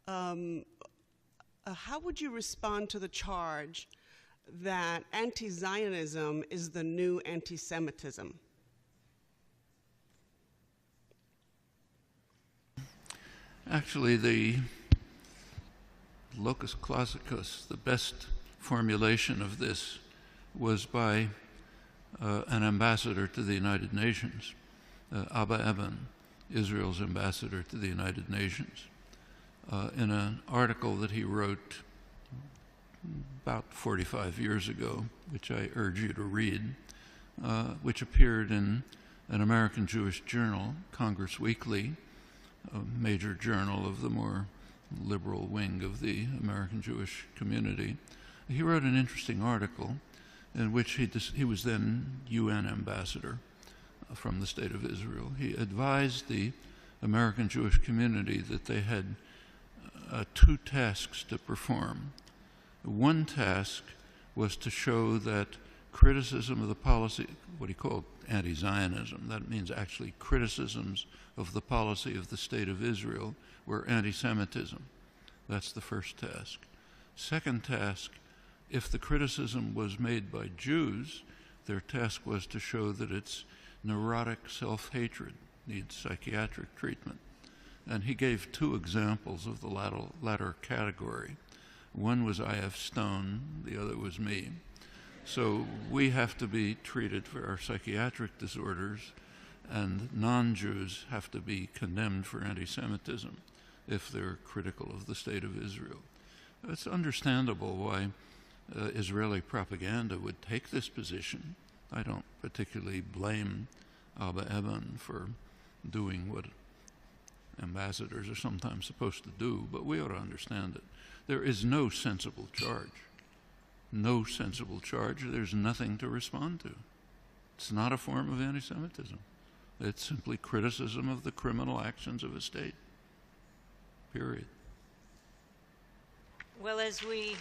how would you respond to the charge that anti-Zionism is the new anti-Semitism? Actually, the locus classicus, the best formulation of this, was by an ambassador to the United Nations, Abba Eban, Israel's ambassador to the United Nations, in an article that he wrote about 45 years ago, which I urge you to read, which appeared in an American Jewish journal, Congress Weekly, a major journal of the more liberal wing of the American Jewish community. He wrote an interesting article in which he was then UN ambassador from the State of Israel. He advised the American Jewish community that they had two tasks to perform. One task was to show that criticism of the policy, what he called anti-Zionism, that means actually criticisms of the policy of the State of Israel, were anti-Semitism. That's the first task. Second task, if the criticism was made by Jews, their task was to show that it's neurotic self-hatred, needs psychiatric treatment. And he gave two examples of the latter category. One was I.F. Stone, the other was me. So we have to be treated for our psychiatric disorders, and non-Jews have to be condemned for anti-Semitism if they're critical of the State of Israel. It's understandable why Israeli propaganda would take this position. I don't particularly blame Abba Eban for doing what ambassadors are sometimes supposed to do, but we ought to understand it. There is no sensible charge. No sensible charge. There's nothing to respond to. It's not a form of anti-Semitism. It's simply criticism of the criminal actions of a state. Period. Well, as we